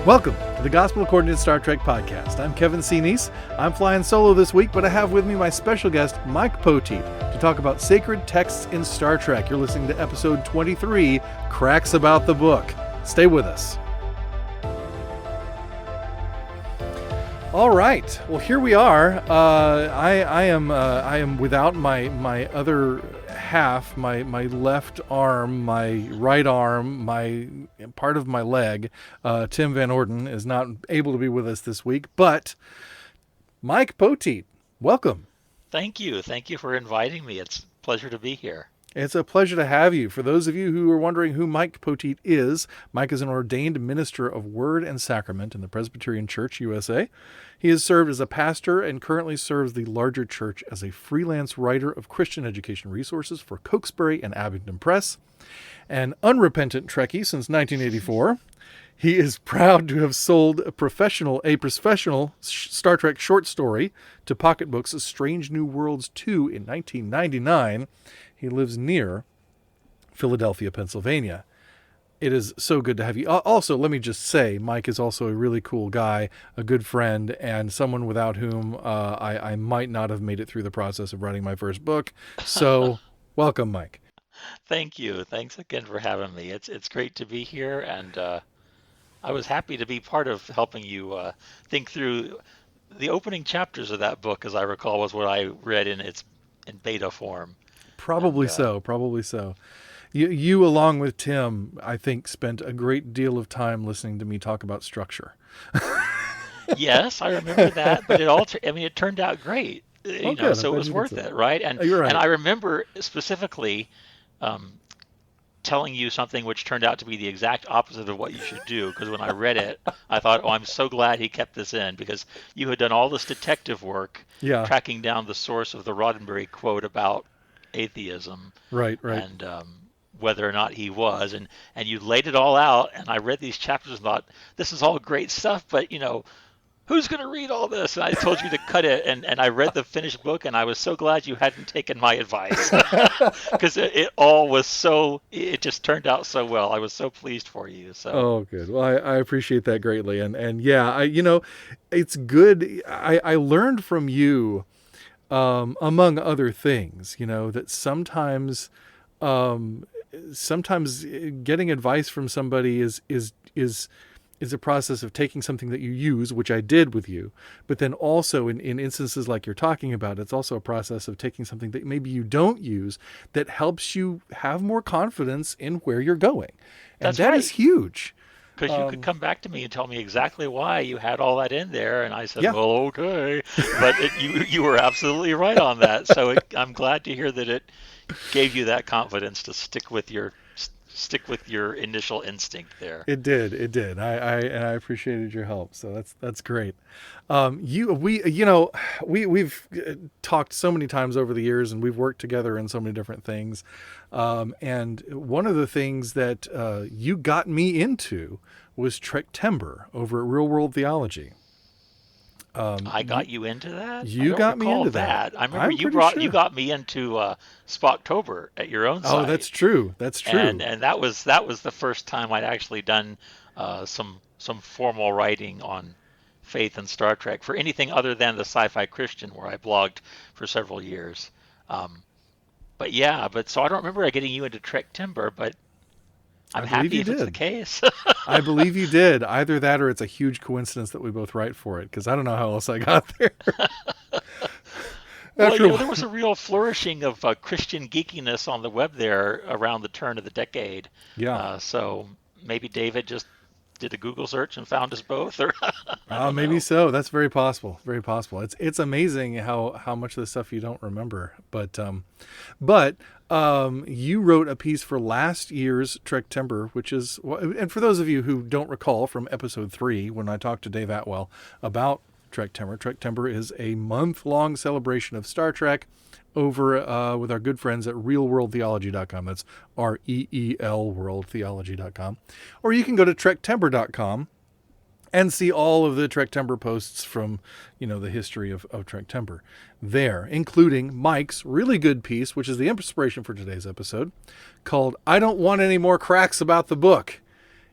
Welcome to the Gospel According to Star Trek podcast. I'm Kevin C. Neese. I'm flying solo this week, but I have with me my special guest, Mike Poteet, to talk about sacred texts in Star Trek. You're listening to episode 23, Cracks About the Book. Stay with us. All right. Well, here we are. I am without my other half, my left arm, my right arm, my part of my leg. Tim Van Orden is not able to be with us this week, but Mike Poteet, welcome. Thank you. Thank you for inviting me. It's a pleasure to be here. It's a pleasure to have you. For those of you who are wondering who Mike Poteet is, Mike is an ordained minister of Word and Sacrament in the Presbyterian Church, USA. He has served as a pastor and currently serves the larger church as a freelance writer of Christian education resources for Cokesbury and Abingdon Press. An unrepentant Trekkie since 1984. He is proud to have sold a professional Star Trek short story to Pocketbooks, A Strange New Worlds 2 in 1999. He lives near Philadelphia, Pennsylvania. It is so good to have you. Also, let me just say, Mike is also a really cool guy, a good friend, and someone without whom I might not have made it through the process of writing my first book. So, welcome, Mike. Thank you. Thanks again for having me. It's great to be here, and I was happy to be part of helping you think through the opening chapters of that book, as I recall, was what I read in beta form. Probably so. You, along with Tim, I think, spent a great deal of time listening to me talk about structure. Yes, I remember that, but it turned out great. So it was worth it, right? And You're right. And I remember specifically telling you something which turned out to be the exact opposite of what you should do, because when I read it, I thought, oh, I'm so glad he kept this in, because you had done all this detective work, tracking down the source of the Roddenberry quote about atheism, right, and whether or not he was, and you laid it all out, and I read these chapters and thought, this is all great stuff, but who's going to read all this? And I told you to cut it, and I read the finished book, and I was so glad you hadn't taken my advice, because it just turned out so well. I was so pleased for you. So. Oh, good. Well, I appreciate that greatly, and yeah, it's good. I learned from you, among other things, that sometimes getting advice from somebody is a process of taking something that you use, which I did with you, but then also in instances like you're talking about, it's also a process of taking something that maybe you don't use that helps you have more confidence in where you're going. And That's that right. is huge. Because you could come back to me and tell me exactly why you had all that in there, and I said, Yeah. well, okay. But you were absolutely right on that. So I'm glad to hear that it gave you that confidence to stick with your initial instinct there. It did. I appreciated your help. So that's great. We've talked so many times over the years, and we've worked together in so many different things. And one of the things that you got me into was Trektember over at Real World Theology. I got you into that? You got me into that. I remember you got me into Spocktober at your own site. Oh, that's true. And that was the first time I'd actually done some formal writing on faith and Star Trek for anything other than the Sci-Fi Christian, where I blogged for several years. So I don't remember getting you into Trektember, but I'm happy if it's the case. I believe you did. Either that or it's a huge coincidence that we both write for it, because I don't know how else I got there. There was a real flourishing of Christian geekiness on the web there around the turn of the decade. Yeah. So maybe David just did a Google search and found us both, or maybe so. That's very possible. Very possible. It's amazing how much of the stuff you don't remember. But you wrote a piece for last year's Trektember, which is, and for those of you who don't recall from episode 3, when I talked to Dave Atwell about Trektember is a month-long celebration of Star Trek over with our good friends at realworldtheology.com. That's REEL worldtheology.com. Or you can go to trektember.com and see all of the Trektember posts from, the history of Trektember there, including Mike's really good piece, which is the inspiration for today's episode, called I Don't Want Any More Cracks About the Book.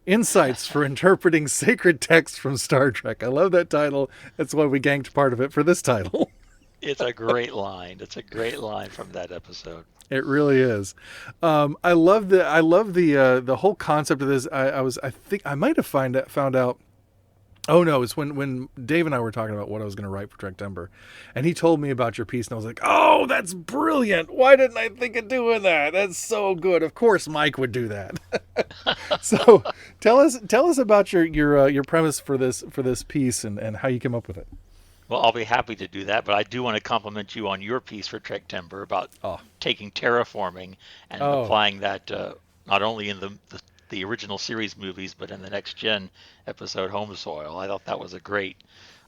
Insights for Interpreting Sacred Texts from Star Trek. I love that title. That's why we ganked part of it for this title. It's a great line. It's a great line from that episode. It really is. I love the whole concept of this. I think I might have found out. Oh no, it's when Dave and I were talking about what I was going to write for Trektember, and he told me about your piece, and I was like, "Oh, that's brilliant! Why didn't I think of doing that? That's so good. Of course, Mike would do that." So, tell us about your premise for this piece and how you came up with it. Well, I'll be happy to do that, but I do want to compliment you on your piece for Trektember about Oh, taking terraforming and oh, applying that not only in the original series movies, but in the next gen episode Home Soil. I thought that was a great.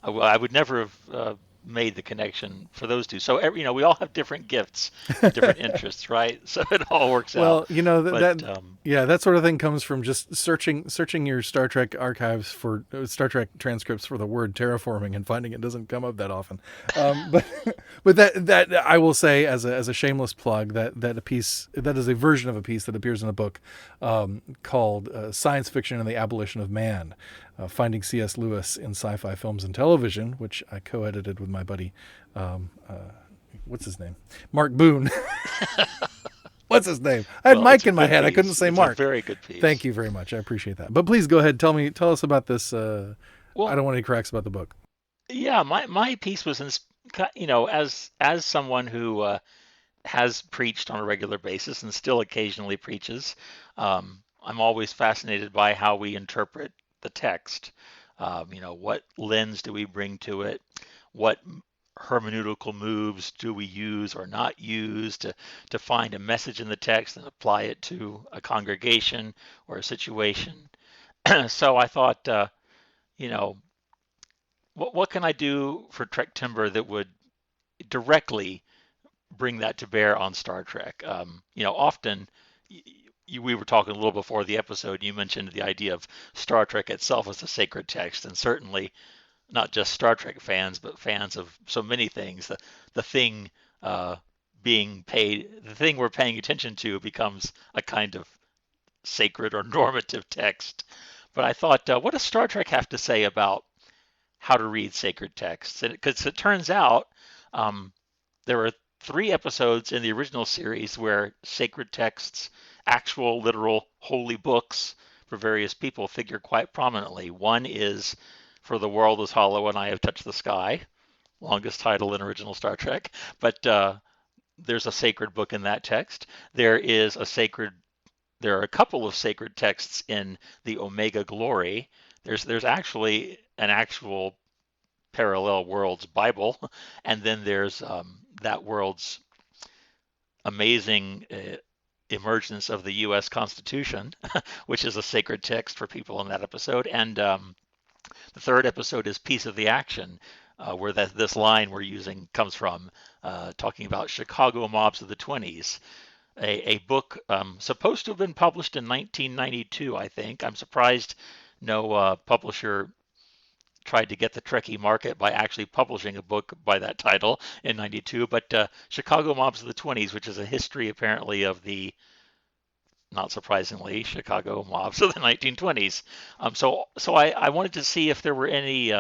I would never have made the connection for those two. So we all have different gifts and different interests, right? So it all works out. well, you know But yeah, that sort of thing comes from just searching your Star Trek archives for Star Trek transcripts for the word terraforming and finding it doesn't come up that often. But but that I will say as a shameless plug that a piece that is a version of a piece that appears in a book called Science Fiction and the Abolition of Man. Finding C.S. Lewis in Sci-Fi Films and Television, which I co-edited with my buddy, what's his name? Mark Boone. What's his name? I had well, Mike it's a in my good head. I piece. couldn't say It's a Mark. very good piece. Thank you very much. I appreciate that. But please go ahead. Tell us about this. I Well, don't want any cracks about the book. yeah, my piece was as someone who has preached on a regular basis and still occasionally preaches. I'm always fascinated by how we interpret the text. What lens do we bring to it? What hermeneutical moves do we use or not use to find a message in the text and apply it to a congregation or a situation? So I thought, you know, what can I do for Trek Timber that would directly bring that to bear on Star Trek. Often we were talking a little before the episode. You mentioned the idea of Star Trek itself as a sacred text, and certainly not just Star Trek fans, but fans of so many things. The thing uh, the thing we're paying attention to becomes a kind of sacred or normative text. But I thought, what does Star Trek have to say about how to read sacred texts? And because it turns out um, there were three episodes in the original series where sacred texts, actual literal holy books for various people, figure quite prominently. One is For the World is Hollow and I Have Touched the Sky, longest title in original Star Trek. But there's a sacred book in that text. There are a couple of sacred texts in the Omega Glory. There's actually an actual parallel world's Bible, and then there's that world's amazing emergence of the U.S. Constitution, which is a sacred text for people in that episode. And the third episode is Piece of the Action, where this line we're using comes from, talking about Chicago mobs of the 20s. A book supposed to have been published in 1992, I think. I'm surprised no publisher tried to get the Trekkie market by actually publishing a book by that title in 92. But Chicago Mobs of the 20s, which is a history apparently of the, not surprisingly, Chicago mobs of the 1920s. So I wanted to see if there were any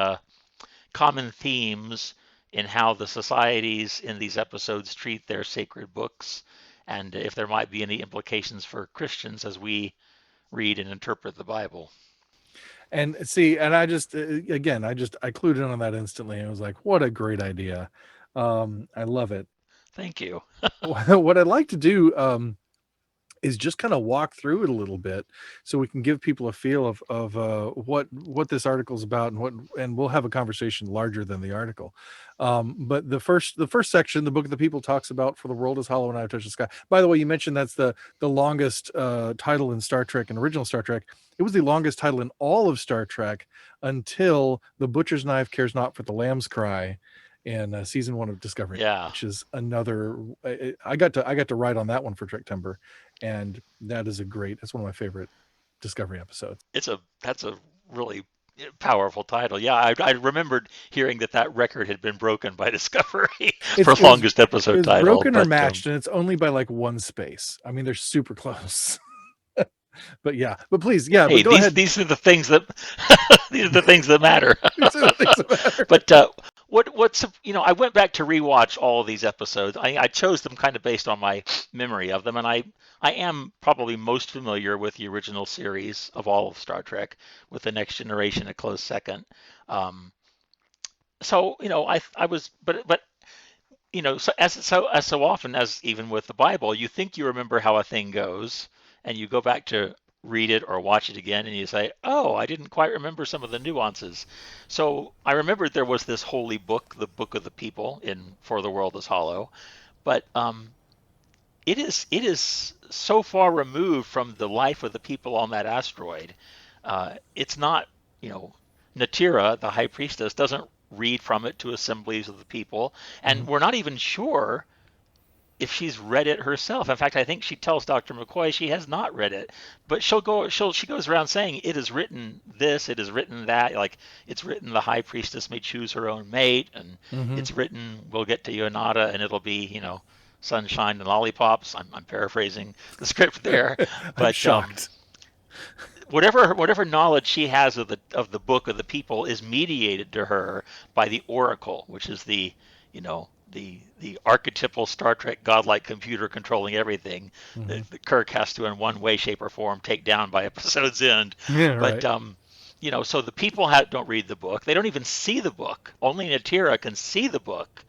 common themes in how the societies in these episodes treat their sacred books, and if there might be any implications for Christians as we read and interpret the Bible. And see, and I just again, I clued in on that instantly. I was like, what a great idea. I love it. Thank you. What I'd like to do is just kind of walk through it a little bit so we can give people a feel of what this article is about and we'll have a conversation larger than the article. But the first section, the book of the people, talks about For the World is Hollow and I Have Touched the Sky. By the way, you mentioned that's the longest title in Star Trek, in original Star Trek. It was the longest title in all of Star Trek until The Butcher's Knife Cares Not for the Lamb's Cry in season 1 of Discovery, Yeah, which is another. I got to write on that one for Trektember, and that's one of my favorite Discovery episodes. that's a really powerful title. Yeah, I remembered hearing that record had been broken by Discovery It's for longest it episode was title. broken or But matched, and it's only by like one space. I mean, they're super close. But yeah, but please, yeah, but Hey, go these ahead. these are the things that these are the things that matter. These are the things that matter. But what's I went back to rewatch all of these episodes. I chose them kind of based on my memory of them, and I am probably most familiar with the original series of all of Star Trek, with the Next Generation a close second. Um, so I was, but so often, as even with the Bible, you think you remember how a thing goes, and you go back to read it or watch it again, and you say, "Oh, I didn't quite remember some of the nuances." So I remembered there was this holy book, the Book of the People, in For the World Is Hollow, but it is so far removed from the life of the people on that asteroid. It's not, you know, Natira, the high priestess, doesn't read from it to assemblies of the people, Mhm. and we're not even sure if she's read it herself. In fact, I think she tells Dr. McCoy she has not read it, but she goes around saying it is written this, it is written that, like it's written the high priestess may choose her own mate, and Mhm. it's written we'll get to Yonada and it'll be sunshine and lollipops. I'm paraphrasing the script there, I'm but shocked. whatever knowledge she has of the book of the people is mediated to her by the Oracle, which is the archetypal Star Trek godlike computer controlling everything Mhm. that Kirk has to, in one way, shape, or form, take down by episode's end. Yeah, But right. so the people don't read the book. They don't even see the book. Only Natira can see the book,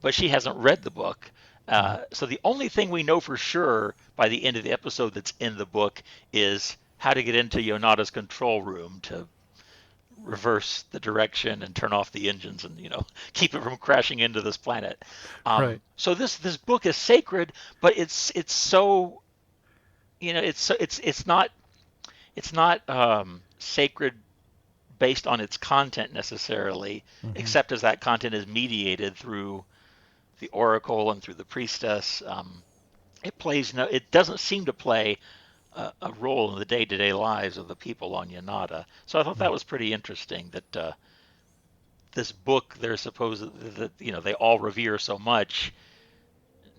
but she hasn't read the book. Mhm. So the only thing we know for sure by the end of the episode that's in the book is how to get into Yonada's control room to reverse the direction and turn off the engines and keep it from crashing into this planet. Right. So this book is sacred, but it's so it's not sacred based on its content necessarily, Mhm. except as that content is mediated through the oracle and through the priestess. It doesn't seem to play a role in the day-to-day lives of the people on Yanada. So I thought that was pretty interesting that this book they're supposed that they all revere so much.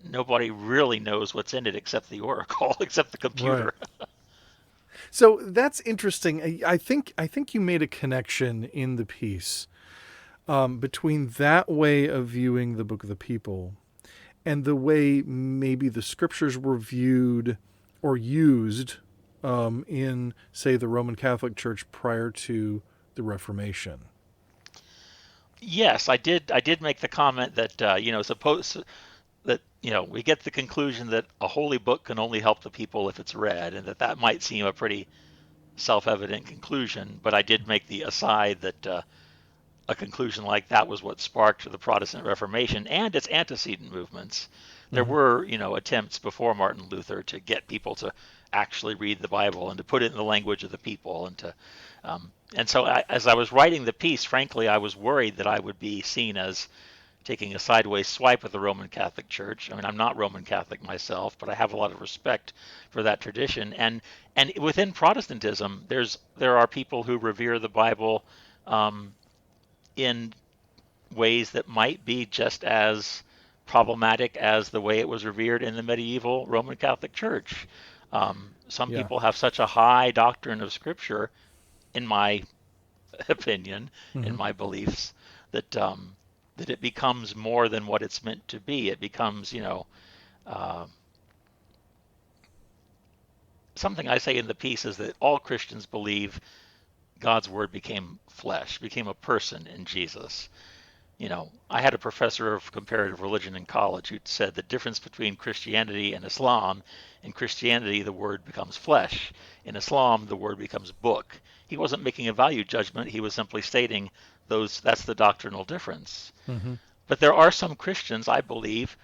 Nobody really knows what's in it except the oracle, except the Right. computer. So that's interesting. I think you made a connection in the piece between that way of viewing the Book of the People and the way maybe the scriptures were viewed or used in, say, the Roman Catholic Church prior to the Reformation. Yes, I did make the comment that suppose that we get the conclusion that a holy book can only help the people if it's read, and that might seem a pretty self-evident conclusion. But I did make the aside that a conclusion like that was what sparked the Protestant Reformation and its antecedent movements. There Mm-hmm. were, attempts before Martin Luther to get people to actually read the Bible and to put it in the language of the people, and so as I was writing the piece, frankly, I was worried that I would be seen as taking a sideways swipe at the Roman Catholic Church. I mean, I'm not Roman Catholic myself, but I have a lot of respect for that tradition. And within Protestantism, there are people who revere the Bible um, in ways that might be just as problematic as the way it was revered in the medieval Roman Catholic Church. Some Yeah. people have such a high doctrine of Scripture, in my opinion, in Mm-hmm. my beliefs, that it becomes more than what it's meant to be. It becomes, uh, something I say in the piece is that all Christians believe God's word became flesh, became a person in Jesus. I had a professor of comparative religion in college who said the difference between Christianity and Islam: in Christianity, the word becomes flesh. In Islam, the word becomes book. He wasn't making a value judgment. He was simply stating that's the doctrinal difference. Mm-hmm. But there are some Christians, I believe,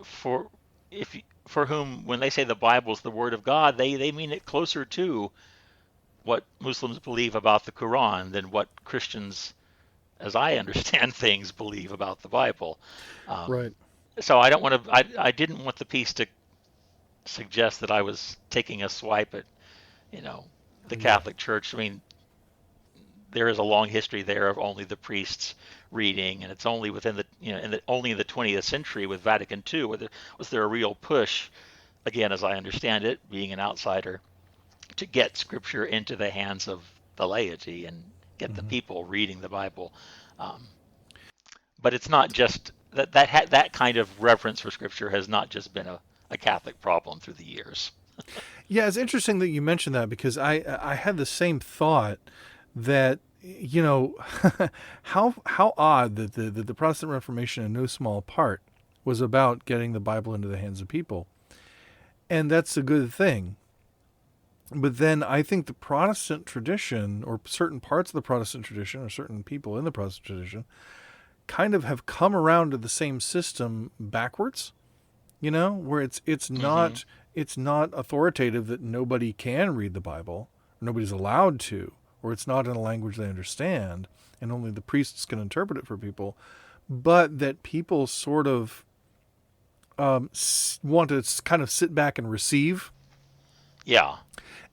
for if for whom when they say the Bible is the word of God, they mean it closer to what Muslims believe about the Quran than what Christians, as I understand things, believe about the Bible. Um, Right. so I don't want to. I didn't want the piece to suggest that I was taking a swipe at you know the Yeah. Catholic Church. I mean, there is a long history there of only the priests reading, and it's only within the only in the 20th century with Vatican II was there a real push, again as I understand it, being an outsider, to get Scripture into the hands of the laity and get the Hmm. people reading the Bible. Um, but it's not just that kind of reverence for Scripture has not just been a Catholic problem through the years. Yeah, it's interesting that you mentioned that because I had the same thought that how odd that the Protestant Reformation in no small part was about getting the Bible into the hands of people, and that's a good thing. But then I think the Protestant tradition, or certain parts of the Protestant tradition, or certain people in the Protestant tradition, kind of have come around to the same system backwards. Where it's Hmm. not authoritative that nobody can read the Bible, or nobody's allowed to, or it's not in a language they understand, and only the priests can interpret it for people, but that people sort of want to kind of sit back and receive. Yeah.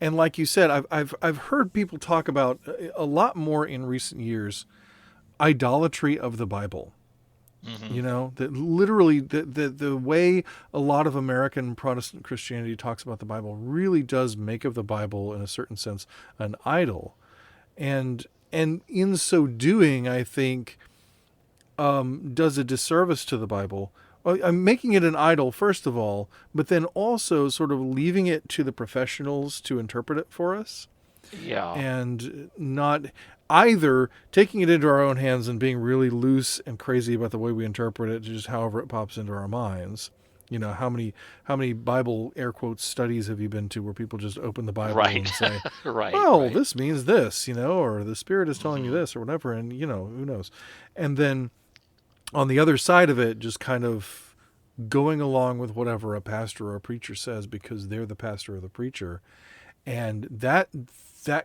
And like you said, I've heard people talk about a lot more in recent years idolatry of the Bible. Hmm. That literally the way a lot of American Protestant Christianity talks about the Bible really does make of the Bible, in a certain sense, an idol. And in so doing, I think, does a disservice to the Bible. Well, I'm making it an idol, first of all, but then also sort of leaving it to the professionals to interpret it for us, Yeah. and not either taking it into our own hands and being really loose and crazy about the way we interpret it, just however it pops into our minds. How many Bible air quotes studies have you been to where people just open the Bible Right. and say, Right. well, Right. this means this, or the Spirit is telling you Hmm. this, or whatever, and who knows. And then on the other side of it, just kind of going along with whatever a pastor or a preacher says because they're the pastor or the preacher, and that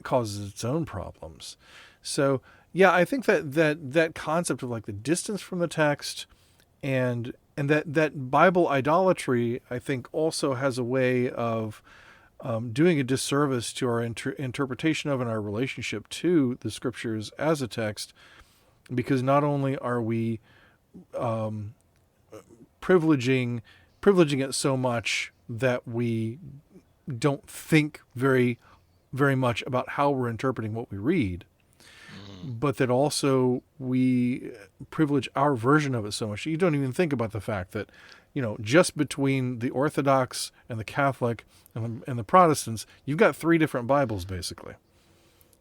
causes its own problems. So yeah, I think that concept of like the distance from the text, and that Bible idolatry, I think also has a way of doing a disservice to our interpretation of and our relationship to the scriptures as a text, because not only are we privileging privileging it so much that we don't think very much about how we're interpreting what we read, Hmm. but that also we privilege our version of it so much. You don't even think about the fact that, just between the Orthodox and the Catholic and the Protestants, you've got three different Bibles basically.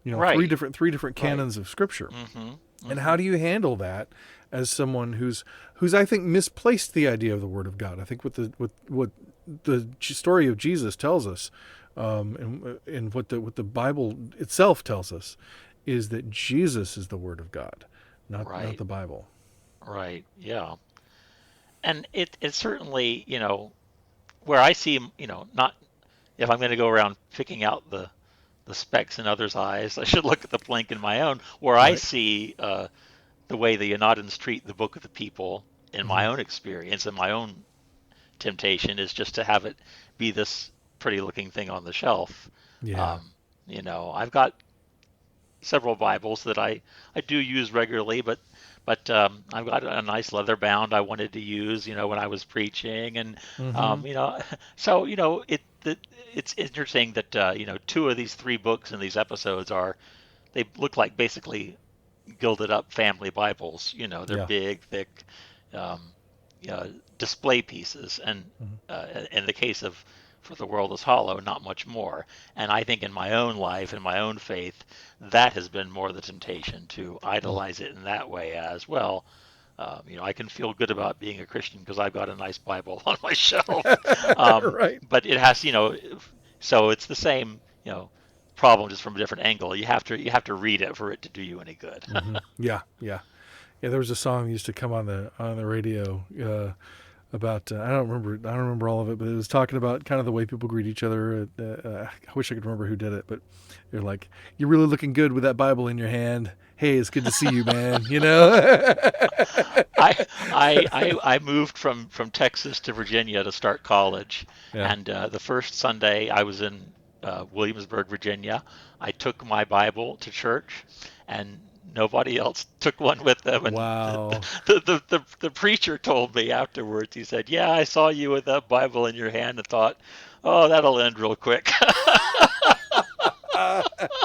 Three Right. different Right. canons of Scripture. Hmm. And Hmm. how do you handle that as someone who's I think misplaced the idea of the Word of God? I think what the story of Jesus tells us, and what the Bible itself tells us, is that Jesus is the Word of God, not Right. the Bible. Right. Yeah. And it certainly, where I see, not if I'm going to go around picking out the specks in others' eyes, I should look at the plank in my own. Where I Right. see the way the Ynadins treat the book of the people in Hmm. my own experience and my own temptation is just to have it be this pretty looking thing on the shelf. Yeah. Um, I've got several Bibles that I do use regularly, but I've got a nice leather bound I wanted to use, when I was preaching, and Hmm. so it's interesting that two of these three books in these episodes they look like basically gilded up family Bibles. They're Yeah. big, thick, um, display pieces, and Hmm. in the case of For the World is Hollow, not much more. And I think in my own life, in my own faith, that has been more the temptation to idolize it in that way as well. I can feel good about being a Christian because I've got a nice Bible on my shelf. Right. But it has, so it's the same, problem just from a different angle. You have to read it for it to do you any good. Yeah. Yeah. Yeah. There was a song that used to come on the radio. About I don't remember all of it, but it was talking about kind of the way people greet each other. I wish I could remember who did it, but they're like, "You're really looking good with that Bible in your hand. Hey, it's good to see you, man." I I moved from Texas to Virginia to start college, Yeah. and the first Sunday I was in Williamsburg, Virginia. I took my Bible to church, and nobody else took one with them. And Wow. the preacher told me afterwards. He said, "Yeah, I saw you with that Bible in your hand and thought, oh, that'll end real quick."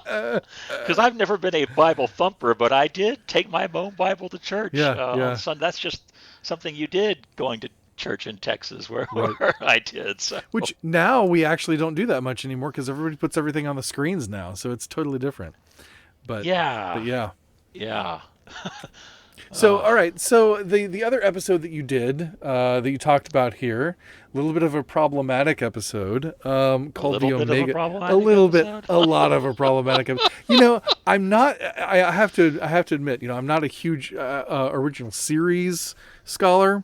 Because I've never been a Bible thumper, but I did take my own Bible to church Yeah, on yeah, Sunday. That's just something you did going to church in Texas, where, right. where I did. So Which now we actually don't do that much anymore because everybody puts everything on the screens now, so it's totally different. But yeah, yeah. yeah. So Uh, all right. So the other episode that you did that you talked about here, a little bit of a problematic episode a called the little bit of a Omega. A problematic little bit, episode. a lot of a problematic. You know, I'm not. I have to admit, you know, I'm not a huge original series scholar.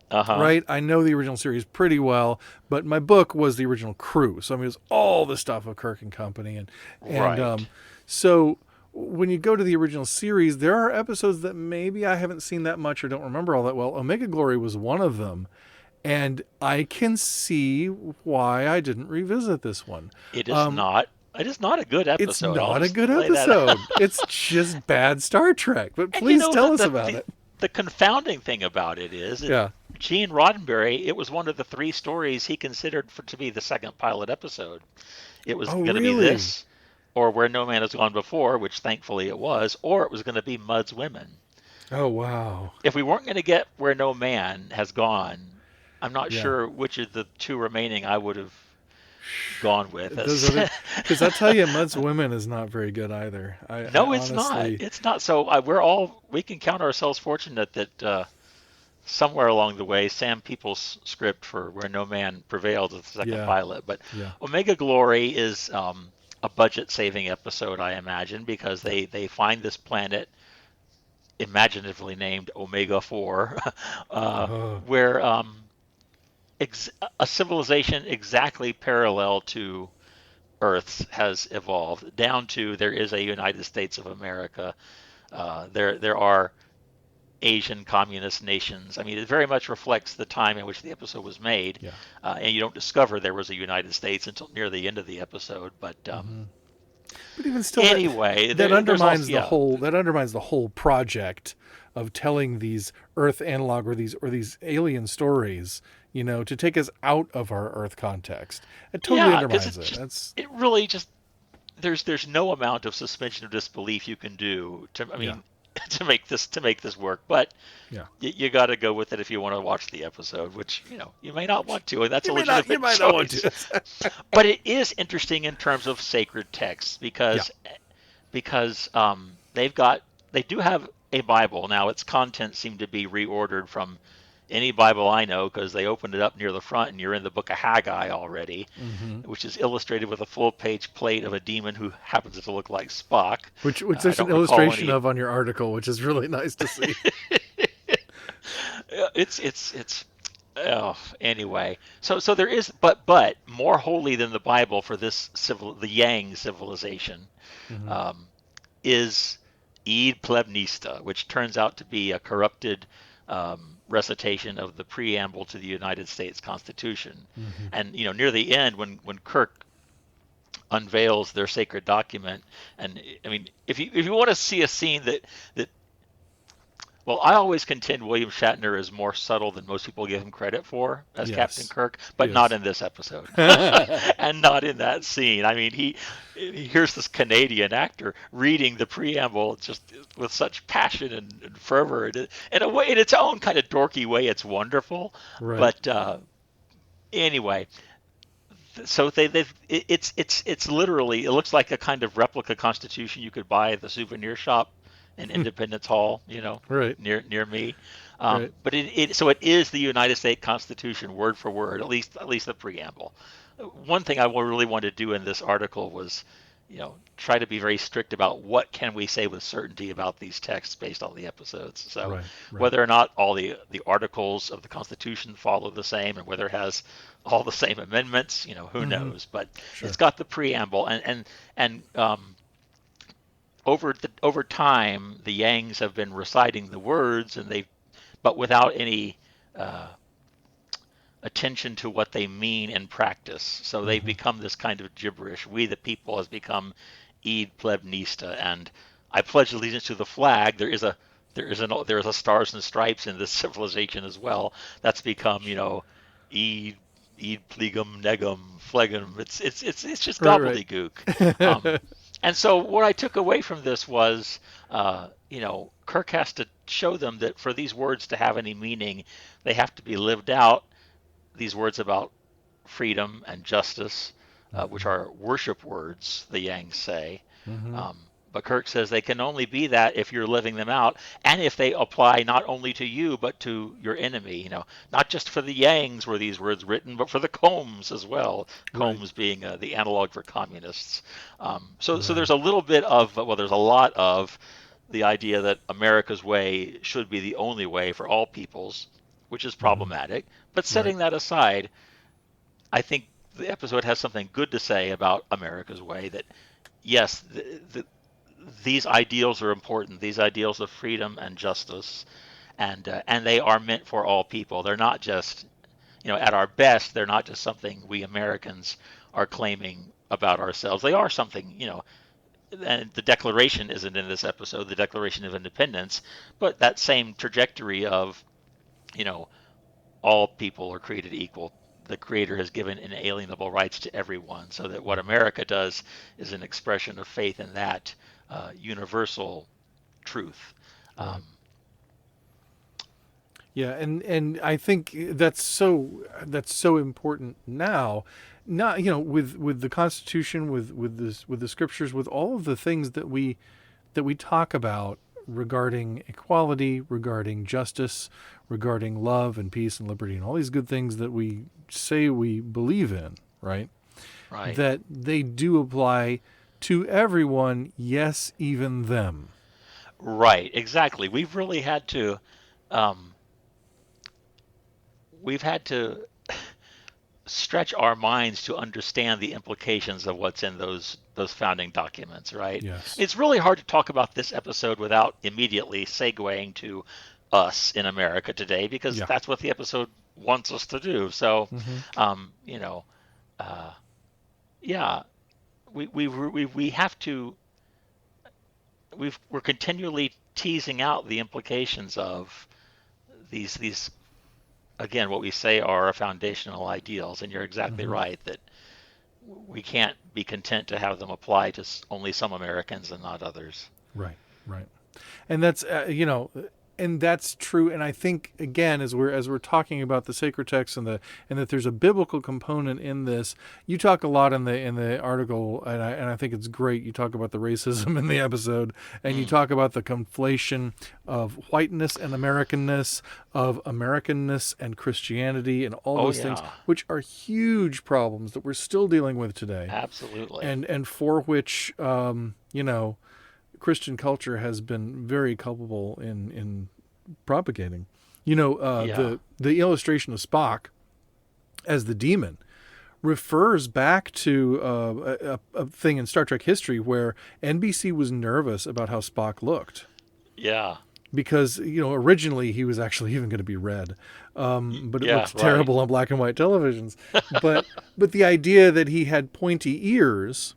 Uh-huh. Right, I know the original series pretty well, but my book was the original crew, so I mean, it was all the stuff of Kirk and Company, and Right. so when you go to the original series, there are episodes that maybe I haven't seen that much or don't remember all that well. Omega Glory was one of them, and I can see why I didn't revisit this one. It is Um, not. It is not a good it's episode. I'll not a just good lay that out. episode. It's just bad Star Trek. But And you please know tell us about it. the confounding thing about it is that Yeah. Gene Roddenberry, it was one of the three stories he considered for to be the second pilot episode. It was Oh, going to be really? this, or Where No Man Has Gone Before, which thankfully it was, or it was going to be Mud's Women. Oh, wow. If we weren't going to get Where No Man Has Gone, I'm not Yeah. sure which of the two remaining I would have gone with. Those other, because I tell you, Mud's Women is not very good either. I No, it's not. honestly, It's not. So we can count ourselves fortunate that somewhere along the way, Sam Peoples' script for Where No Man Prevailed is the second yeah, pilot. But yeah, Omega Glory is a budget-saving episode, I imagine, because yeah. they find this planet imaginatively named Omega 4, Oh, where a civilization exactly parallel to Earth's has evolved, down to there is a United States of America. There are Asian communist nations. I mean, it very much reflects the time in which the episode was made, yeah. and you don't discover there was a United States until near the end of the episode. But Hmm. But even still, anyway, that there's also undermines the whole project of telling these Earth analog or these alien stories. You know, to take us out of our Earth context. It totally yeah, because undermines it. That's it really just there's no amount of suspension of disbelief you can do to I yeah, mean to make this work, but yeah. you got to go with it if you want to watch the episode, which you may not want to, and that's a You legitimate might not want choice. to. But it is interesting in terms of sacred texts Yeah, because they do have a Bible now. Its contents seem to be reordered from any Bible I know because they opened it up near the front and you're in the book of Haggai already, hmm which is illustrated with a full page plate of a demon who happens to look like Spock. which I there's an don't recall illustration any. of on your article, which is really nice to see. It's oh, anyway. So there is, but more holy than the Bible for the Yang civilization Hmm. um, is Id Plebnista, which turns out to be a corrupted recitation of the preamble to the United States Constitution. Hmm. And near the end, when Kirk unveils their sacred document, and I mean, if you want to see a scene that well, I always contend William Shatner is more subtle than most people give him credit for as Captain Yes, Kirk, but not yes. in this episode, and not in that scene. I mean, he here's this Canadian actor reading the preamble just with such passion and fervor, and in a way, in its own kind of dorky way, it's wonderful. Right. But anyway, so it's literally it looks like a kind of replica Constitution you could buy at the souvenir shop in Independence Hall, Right. near me. Right. But so it is the United States Constitution word for word, at least the preamble. One thing I really wanted to do in this article was, try to be very strict about what can we say with certainty about these texts based on the episodes. So Right. Right. whether or not all the articles of the Constitution follow the same, and whether it has all the same amendments, who Hmm. knows? But Sure. it's got the preamble, and over time, the Yangs have been reciting the words, but without any uh, attention to what they mean in practice. So they've Hmm. become this kind of gibberish. We the people has become Id Plebnista, and I pledge allegiance to the flag. There is a stars and stripes in this civilization as well. That's become Id id plegum negum phlegum. It's just Right, gobbledygook. right. And so what I took away from this was, Kirk has to show them that for these words to have any meaning, they have to be lived out. These words about freedom and justice, which are worship words, the Yangs say. Hmm. Um, but Kirk says they can only be that if you're living them out, and if they apply not only to you but to your enemy. Not just for the Yangs were these words written, but for the Combs as well. Right, Combs being the analog for communists. So right, there's a little bit of, well, there's a lot of the idea that America's way should be the only way for all peoples, which is hmm, problematic. But right, setting that aside, I think the episode has something good to say about America's way. That yes, these ideals are important. These ideals of freedom and justice, and they are meant for all people. They're not just, at our best, they're not just something we Americans are claiming about ourselves. They are something, and the Declaration isn't in this episode, the Declaration of Independence, but that same trajectory of, you know, all people are created equal. The Creator has given inalienable rights to everyone, so that what America does is an expression of faith in that universal truth. right. Um, Yeah, and I think that's so important now. Not with the Constitution, with the scriptures, with all of the things that we talk about regarding equality, regarding justice, regarding love and peace and liberty, and all these good things that we say we believe in, right? right, That they do apply to everyone, yes, even them. right, exactly. Um, we've had to stretch our minds to understand the implications of what's in those founding documents, right? Yes. It's really hard to talk about this episode without immediately segueing to us in America today, because Yeah. that's what the episode wants us to do. So, Hmm. um, you know, uh, yeah, we have to we're continually teasing out the implications of these again, what we say are our foundational ideals, and you're exactly Hmm. right that we can't be content to have them apply to only some Americans and not others. Right. Right. And and that's true. And I think again, as we're talking about the sacred text and that there's a biblical component in this. You talk a lot in the article, and I think it's great. You talk about the racism in the episode, and you Mm, talk about the conflation of whiteness and Americanness and Christianity, and all oh those things, yeah, which are huge problems that we're still dealing with today, absolutely. and for which Christian culture has been very culpable in propagating. Yeah, The illustration of Spock as the demon refers back to a thing in Star Trek history where NBC was nervous about how Spock looked yeah, because originally he was actually even going to be red, but it yeah, looked right. terrible on black and white televisions. But the idea that he had pointy ears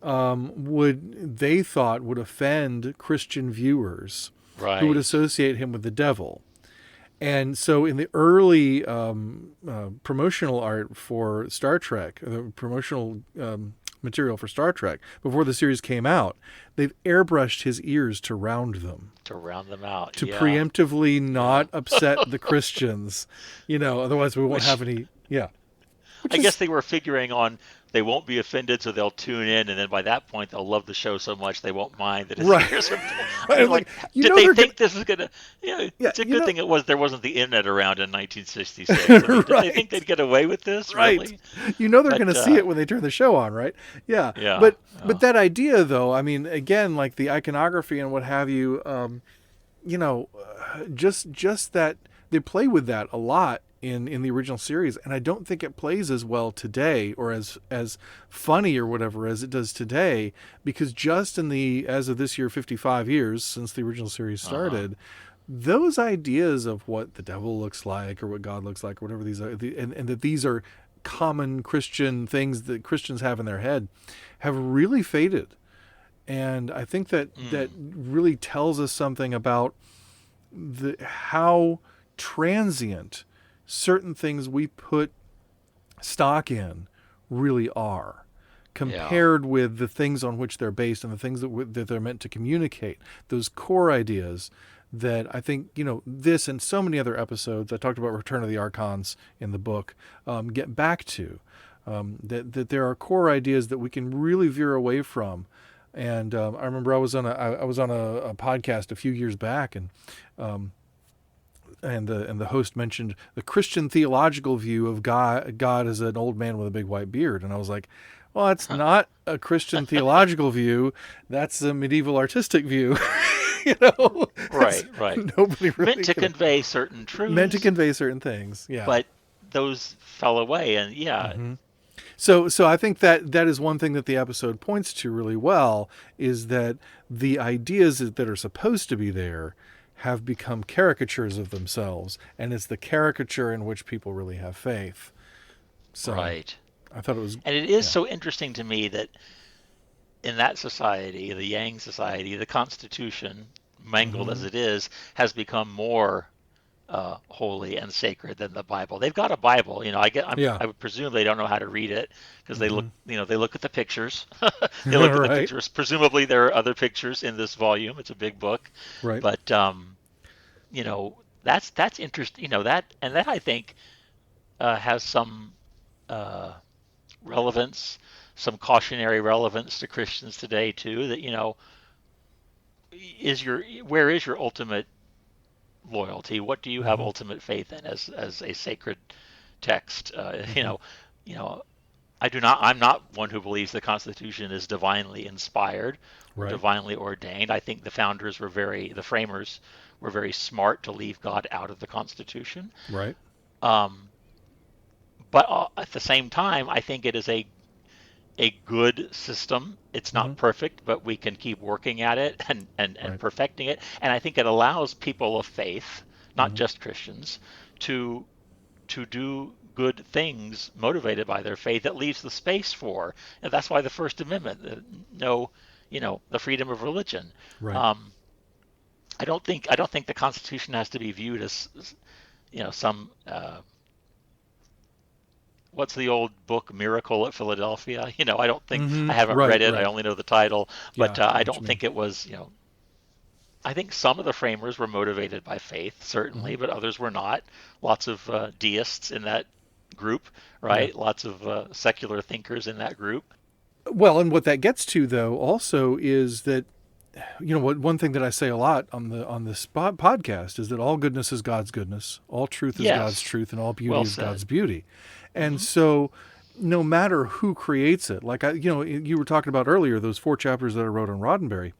they thought would offend Christian viewers who would Right. associate him with the devil. And so, in the early promotional art for Star Trek, the promotional material for Star Trek, before the series came out, they've airbrushed his ears to round them To round them out. to Yeah. preemptively Yeah. not upset the Christians. Otherwise we won't have Which any. Yeah, which I guess is they were figuring on they won't be offended, so they'll tune in, and then by that point they'll love the show so much they won't mind that his right. ears are. I Right, mean, like like, did they they're gonna. think this was gonna? Yeah, It's a good thing there wasn't the internet around in 1966. I mean, did they think right. they'd get away with this? Right. Really? They're going But to see it when they turn the show on, right? Yeah. yeah, But that idea though, I mean, again, like the iconography and what have you, just that they play with that a lot in the original series, and I don't think it plays as well today or as funny or whatever as it does today, because just in the as of this year 55 years since the original series uh-huh. started, those ideas of what the devil looks like or what God looks like or whatever these are, and that these are common Christian things that Christians have in their head, have really faded. And I think that Mm, really tells us something about how transient certain things we put stock in really are, Yeah. compared with the things on which they're based and the things that they're meant to communicate. Those core ideas that I think, this and so many other episodes, I talked about Return of the Archons in the book, get back to. That there are core ideas that we can really veer away from. And I remember I was on a podcast a few years back, and the host mentioned the Christian theological view of God as an old man with a big white beard, and I was like, well, that's not a Christian theological view. That's a medieval artistic view. you know, Right, right. Nobody really Meant to convey certain meant to truths, convey certain things. Yeah. but those fell away, and yeah, hmm So I think that is one thing that the episode points to really well, is that the ideas that are supposed to be there have become caricatures of themselves, and it's the caricature in which people really have faith. So right. I thought it was, And it is yeah. so interesting to me that in that society, the Yang society, the Constitution, mangled hmm as it is, has become more holy and sacred than the Bible. They've got a Bible, Yeah. I would presume they don't know how to read it because hmm they look at the pictures. They look at the right. pictures. Presumably there are other pictures in this volume. It's a big book, Right. but that's interesting. That I think has some uh, relevance, some cautionary relevance to Christians today too. That is your where is your ultimate loyalty? What do you have hmm ultimate faith in as a sacred text? hmm I'm not one who believes the Constitution is divinely inspired or Right. divinely ordained. I think the framers were very smart to leave God out of the Constitution. Right. Um, but at the same time, I think it is a good system. It's hmm not perfect, but we can keep working at it and Right. perfecting it. And I think it allows people of faith, not hmm just Christians, to do good things motivated by their faith. It leaves the space for, and that's why the First Amendment, no, the freedom of religion. Right. Um, I don't think the Constitution has to be viewed as some what's the old book Miracle at Philadelphia? I don't think I haven't Right. read it. I Right. only know the title, Yeah. but I know I what you don't mean. think it was. I think some of the framers were motivated by faith, hmm certainly, but others were not. Lots of deists in that group, Yeah. right? Lots of secular thinkers in that group. Well, and what that gets to though also is that, what one thing that I say a lot on this podcast is that all goodness is God's goodness, all truth is God's Yes, truth, and all beauty well is God's said. beauty. And Hmm. so no matter who creates it, like you were talking about earlier, those 4 chapters that I wrote on Roddenberry,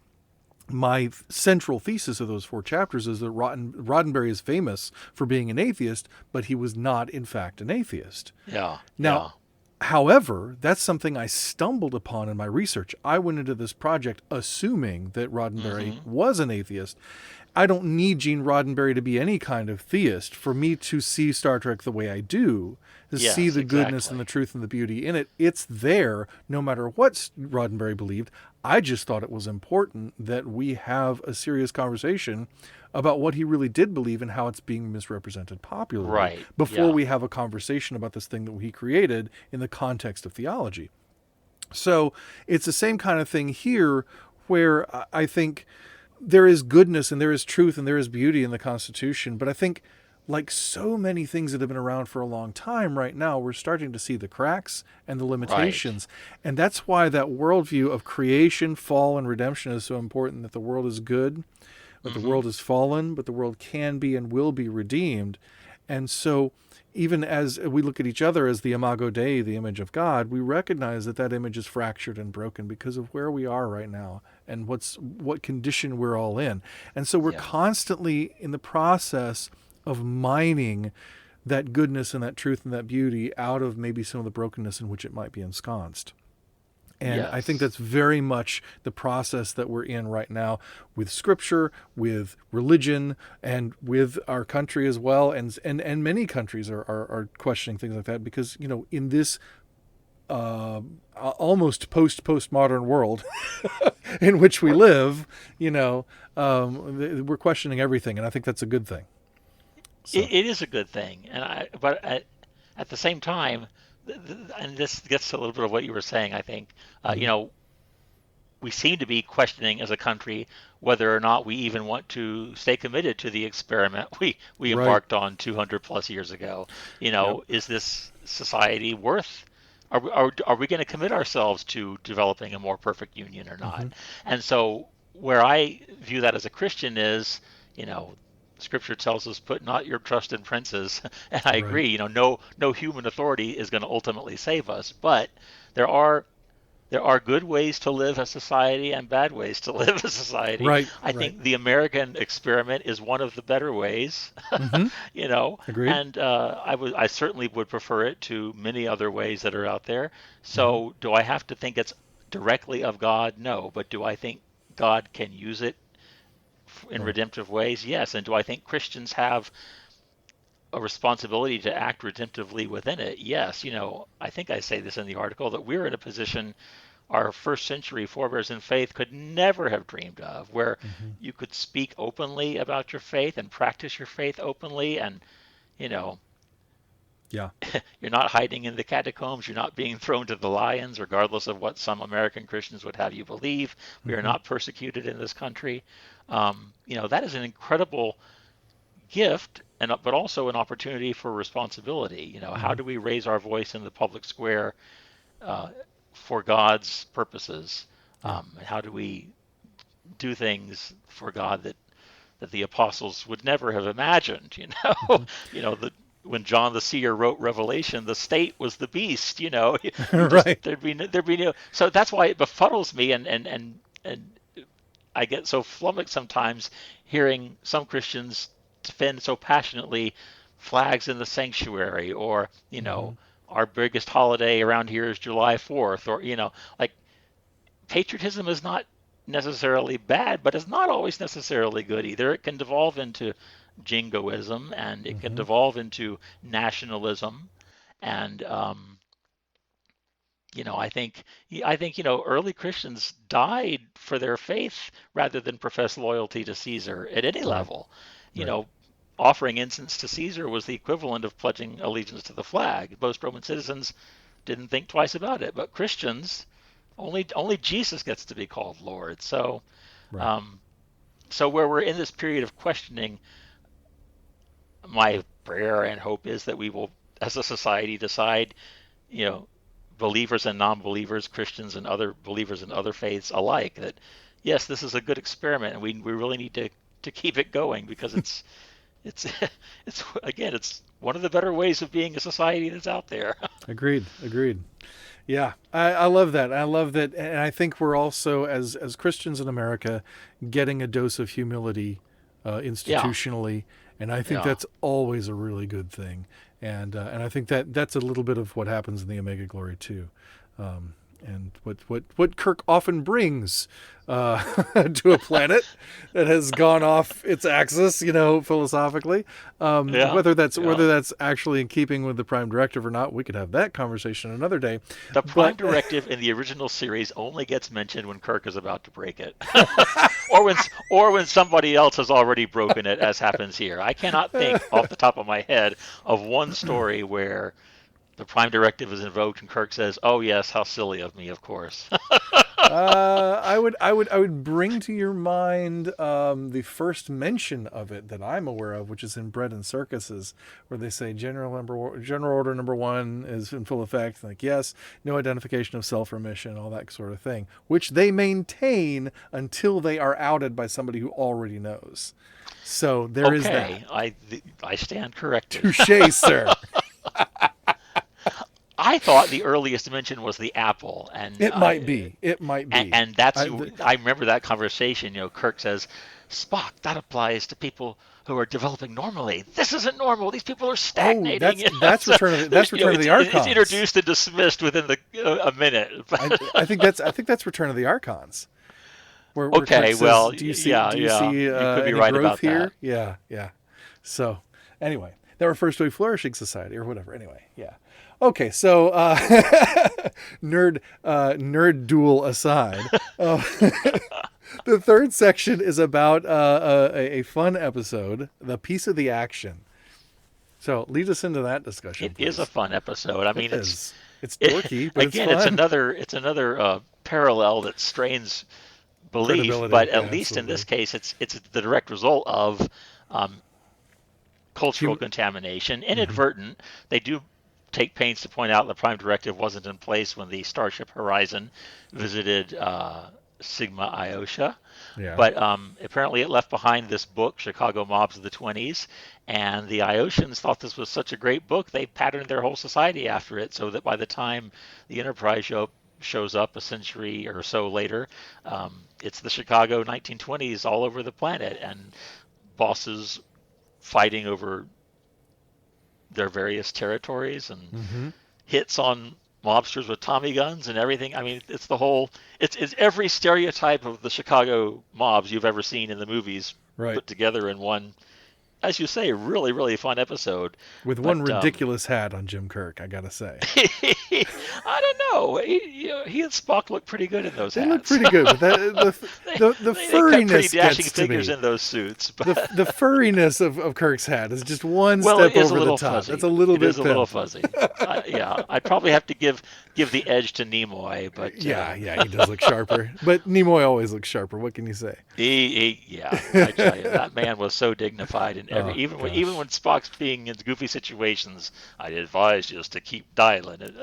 my central thesis of those 4 chapters is that Roddenberry is famous for being an atheist, but he was not in fact an atheist. Yeah, Now, yeah. however, that's something I stumbled upon in my research. I went into this project assuming that Roddenberry Hmm. was an atheist. I don't need Gene Roddenberry to be any kind of theist for me to see Star Trek the way I do, to see Yes, the goodness and exactly. the truth and the beauty in it. It's there no matter what Roddenberry believed. I just thought it was important that we have a serious conversation about what he really did believe and how it's being misrepresented popularly Right. before Yeah. we have a conversation about this thing that he created in the context of theology. So it's the same kind of thing here, where I think there is goodness and there is truth and there is beauty in the Constitution. But I think, like so many things that have been around for a long time, right now we're starting to see the cracks and the Right. limitations. And that's why that worldview of creation, fall, and redemption is so important, that the world is good, but the Hmm. world is fallen, but the world can be and will be redeemed. And so, even as we look at each other as the Imago Dei, the image of God, we recognize that that image is fractured and broken because of where we are right now and what condition we're all in. And so we're Yeah. constantly in the process of mining that goodness and that truth and that beauty out of maybe some of the brokenness in which it might be ensconced. And I think Yes. that's very much the process that we're in right now with scripture, with religion, and with our country as well. And many countries are questioning things like that because, in this almost postmodern world in which we live, we're questioning everything. And I think that's a good thing. So, It is a good thing, but at the same time, and this gets to a little bit of what you were saying, I think. Hmm. We seem to be questioning as a country whether or not we even want to stay committed to the experiment we Right. embarked on 200 plus years ago. Yep. Is this society worth? Are we going to commit ourselves to developing a more perfect union or Hmm. not? And so, where I view that as a Christian is, you know, Scripture tells us, "Put not your trust in princes," and I Right. agree. No human authority is going to ultimately save us, but there are there are good ways to live a society and bad ways to live a society. Right. I Right. think the American experiment is one of the better ways, Hmm. you know, Agreed. and I certainly would prefer it to many other ways that are out there. Hmm. So, do I have to think it's directly of God? No, but do I think God can use it in Right. redemptive ways? Yes. And do I think Christians have a responsibility to act redemptively within it? Yes. I think I say this in the article that we're in a position our first century forebears in faith could never have dreamed of, where Hmm. you could speak openly about your faith and practice your faith openly, and you know Yeah. you're not hiding in the catacombs, you're not being thrown to the lions, regardless of what some American Christians would have you believe. We are Hmm. not persecuted in this country. That is an incredible gift, but also an opportunity for responsibility. How Hmm. do we raise our voice in the public square uh, for God's purposes? Yeah. And how do we do things for God that the apostles would never have imagined? Hmm. That when John the Seer wrote Revelation, the state was the beast. You just Right. there'd be no. So that's why it befuddles me, and I get so flummoxed sometimes hearing some Christians defend so passionately flags in the sanctuary, or Hmm. our biggest holiday around here is July 4th, or like patriotism is not necessarily bad, but it's not always necessarily good either. It can devolve into jingoism, and it can Hmm. devolve into nationalism, and I think early Christians died for their faith rather than profess loyalty to Caesar at any Right. level. You Right. know, Offering incense to Caesar was the equivalent of pledging allegiance to the flag. Most Roman citizens didn't think twice about it, but Christians only Jesus gets to be called Lord. So, Right. um, so where we're in this period of questioning, my prayer and hope is that we will, as a society, decide, you know, believers and non-believers, Christians and other believers in other faiths alike, that yes, this is a good experiment, and we really need to keep it going, because it's it's one of the better ways of being a society that's out there. Agreed. Agreed. Yeah, I love that. I love that, and I think we're also, as Christians in America, getting a dose of humility Yeah, institutionally, and I think yeah. that's always a really good thing. And I think that that's a little bit of what happens in the Omega Glory too. Um, and what Kirk often brings to a planet that has gone off its axis, philosophically. Yeah, Whether yeah. that's actually in keeping with the Prime Directive or not, we could have that conversation another day. The But Prime Directive in the original series only gets mentioned when Kirk is about to break it, or when somebody else has already broken it, as happens here. I cannot think off the top of my head of one story where the Prime Directive is invoked and Kirk says, "Oh yes, how silly of me, of course." I would bring to your mind the first mention of it that I'm aware of, which is in Bread and Circuses, where they say General Order number 1 is in full effect. Like, yes, no identification of self remission, all that sort of thing, which they maintain until they are outed by somebody who already knows. So there is that. Okay, I stand corrected. Touche, sir. I thought the earliest mention was the apple, and It might be. It might be. and that's I, the, I remember that conversation. Kirk says, "Spock, that applies to people who are developing normally. This isn't normal. These people are oh, stagnating." that's So, Return of the it's Archons. introduced and dismissed within a minute. I think that's Return of the Archons, where Kirk Okay, says, well, "Do you see yeah, yeah, you could be any right growth about that. here?" Yeah, yeah. So anyway, that refers to a flourishing society or whatever. Anyway, yeah. Okay, so nerd duel aside, the third section is about a fun episode, the piece of the action. So lead us into that It discussion, is a please. fun episode. I It mean, is. It's dorky, but it's again, it's fun. another parallel that strains belief, Credibility. but Yeah, at least in this absolutely. case, it's the direct result of um, cultural Hum- contamination, hmm inadvertent. They do take pains to point out the Prime Directive wasn't in place when the Starship Horizon visited Sigma Iosha. Yeah. But apparently it left behind this book, Chicago Mobs of the 20s, and the Iosians thought this was such a great book, they patterned their whole society after it, so that by the time the Enterprise shows up a century or so later, it's the Chicago 1920s all over the planet, and bosses fighting over their various territories and hmm hits on mobsters with Tommy guns and everything. I mean, it's the whole, it's every stereotype of the Chicago mobs you've ever seen in the movies Right. put together in one, as you say, really, really fun episode. With one But ridiculous hat on Jim Kirk, I gotta say. I don't know. He and Spock look pretty good in those They look hats. pretty good, but they, the they cut pretty furriness dashing gets to figures me. in those suits. The But furriness of Kirk's hat is just one well, it step is a over the little top. That's fuzzy. a little It is bit a little pimp. fuzzy. Yeah, I'd probably have to give the edge to Nimoy, but Yeah, yeah, he does look sharper. But Nimoy always looks sharper. What can you say? yeah, I tell you, that man was so dignified in every Oh even gosh. when Spock's being in goofy situations. I'd advise you just to keep dialing it.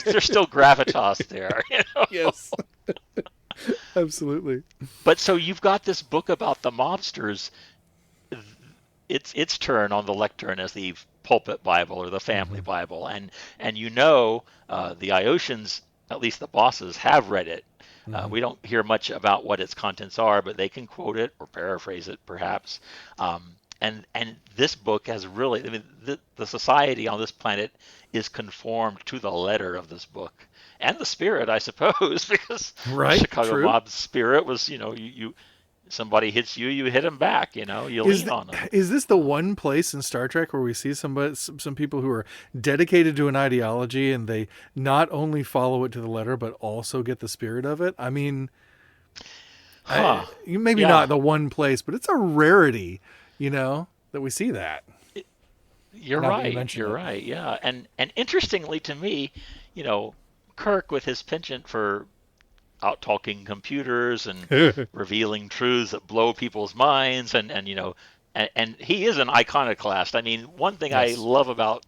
There's still gravitas there, you know. Yes, absolutely. But so you've got this book about the mobsters. Its turn on the lectern as the pulpit Bible or the family hmm Bible, and the Iosians, at least the bosses, have read it. hmm We don't hear much about what its contents are, but they can quote it or paraphrase it, perhaps. And this book has really, I mean, the society on this planet is conformed to the letter of this book and the spirit, I suppose, because the Right. Chicago True. Mob's spirit was, you somebody hits you, you hit them back, you Is lean th- on them. is this the one place in Star Trek where we see some people who are dedicated to an ideology and they not only follow it to the letter but also get the spirit of it? I mean, Huh. maybe Yeah, not the one place, but it's a rarity, that we see that. you're Now that you right. mention You're it. right. Yeah. And interestingly to me, you know, Kirk with his penchant for out talking computers and revealing truths that blow people's minds and he is an iconoclast. I mean, one thing I Yes. love about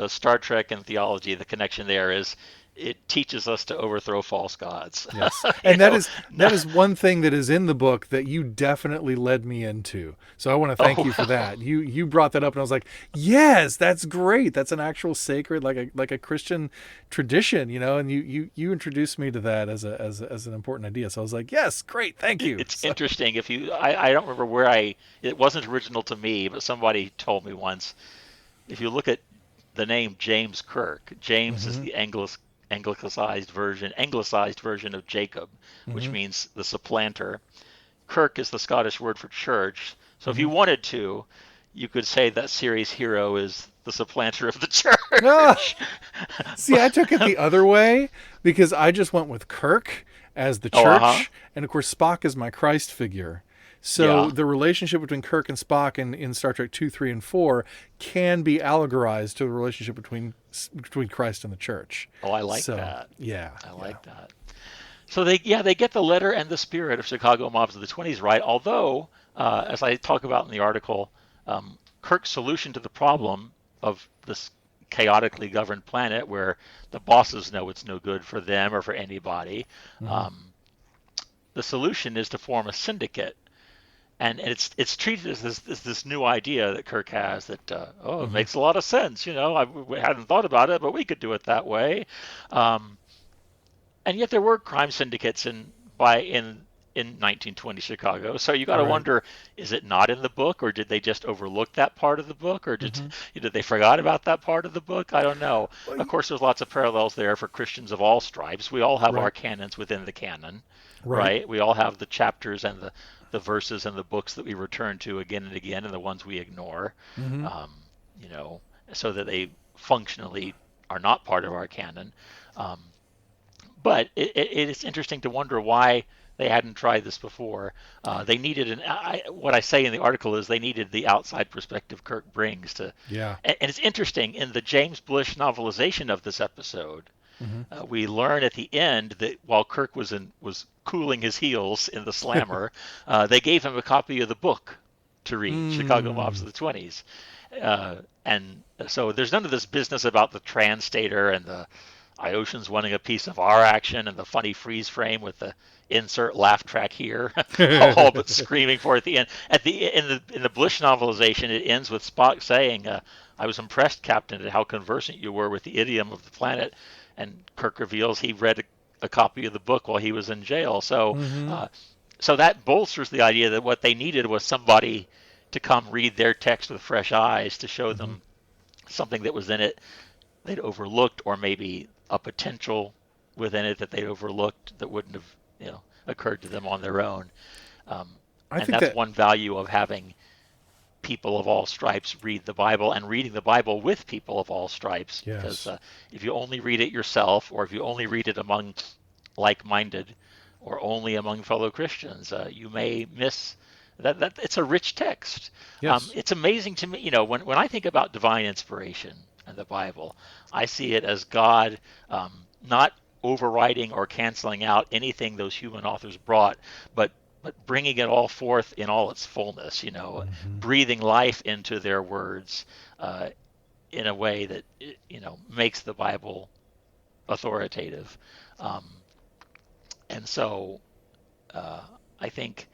Star Trek and theology, the connection there is it teaches us to overthrow false gods. Yes. you And that know, is no, that is one thing that is in the book that you definitely led me into. So I want to thank oh you for well, that. You brought that up and I was like, "Yes, that's great. That's an actual sacred like a Christian tradition, and you introduced me to that as an important idea." So I was like, "Yes, great. Thank you." it's So, interesting. If you, I don't remember where it wasn't original to me, but somebody told me once. If you look at the name James Kirk, James is mhm. the anglicized version of Jacob, which Mhm. means the supplanter. Kirk is the Scottish word for church. So if you Mhm. wanted to, you could say that series hero is the supplanter of the Ah, church. see, I took it the other way because I just went with Kirk as the Oh, uh-huh. church, and of course Spock is my Christ figure. So Yeah. the relationship between Kirk and Spock in Star Trek 2, 3, and 4 can be allegorized to the relationship between Christ and the church. Oh, I like So that. yeah, I yeah. like that. So they get the letter and the spirit of Chicago Mobs of the 20s right. Although, as I talk about in the article, Kirk's solution to the problem of this chaotically governed planet where the bosses know it's no good for them or for anybody, hmm um, the solution is to form a syndicate. And it's treated as this new idea that Kirk has that it hmm makes a lot of sense. We hadn't thought about it, but we could do it that way. Um, and yet there were crime syndicates in 1920 Chicago. So you got to Right. wonder, is it not in the book, or did they just overlook that part of the book, or did hmm did they forgot about that part of the book? I don't know. Well, Of course, there's lots of parallels there for Christians of all stripes. We all have our right. canons within the canon, Right. right? We all have the chapters and the verses and the books that we return to again and again, and the ones we ignore, hmm um, you know, so that they functionally are not part of our canon. Um, but it is interesting to wonder why they hadn't tried this before. They needed what I say in the article is they needed the outside perspective Kirk brings to. Yeah. And it's interesting in the James Blish novelization of this episode. Mm-hmm. We learn at the end that while Kirk was cooling his heels in the slammer, they gave him a copy of the book to read, Chicago Mobs of the 20s. And so there's none of this business about the translator and the Iosians wanting a piece of our action and the funny freeze frame with the insert laugh track here, all but screaming for it at the end. In the Blish novelization, it ends with Spock saying, "I was impressed, Captain, at how conversant you were with the idiom of the planet." And Kirk reveals he read a copy of the book while he was in jail. So, so that bolsters the idea that what they needed was somebody to come read their text with fresh eyes to show them something that was in it they'd overlooked, or maybe a potential within it that they'd overlooked that wouldn't have occurred to them on their own. And that's one value of having people of all stripes read the Bible, and reading the Bible with people of all stripes. Yes. Because if you only read it yourself, or if you only read it among like-minded, or only among fellow Christians, you may miss that it's a rich text. Yes. It's amazing to me, when I think about divine inspiration and the Bible, I see it as God not overriding or canceling out anything those human authors brought, but bringing it all forth in all its fullness, breathing life into their words in a way that, makes the Bible authoritative. And so I think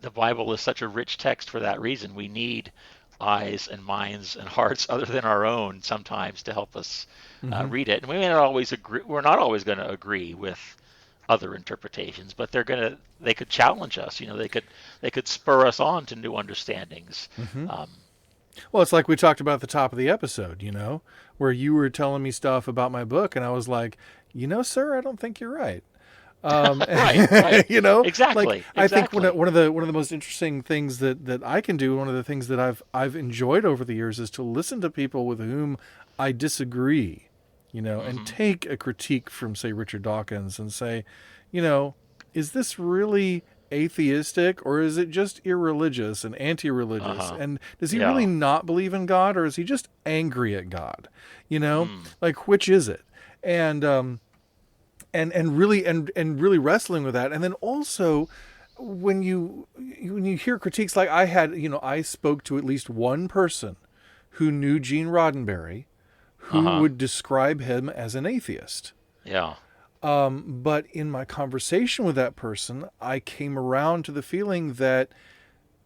the Bible is such a rich text for that reason. We need eyes and minds and hearts other than our own sometimes to help us read it. And we may not always agree. We're not always going to agree with other interpretations, but they could challenge us. They could spur us on to new understandings. Well, it's like we talked about at the top of the episode, where you were telling me stuff about my book, and I was like, sir, I don't think you're right. Right. Exactly. Like, I think one of the most interesting things that I can do, one of the things that I've enjoyed over the years, is to listen to people with whom I disagree, and take a critique from, say, Richard Dawkins and say, is this really atheistic, or is it just irreligious and anti-religious? And does he really not believe in God, or is he just angry at God? Like, which is it? And really wrestling with that. And then also when you hear critiques, like I had, I spoke to at least one person who knew Gene Roddenberry, who would describe him as an atheist. Yeah. But in my conversation with that person, I came around to the feeling that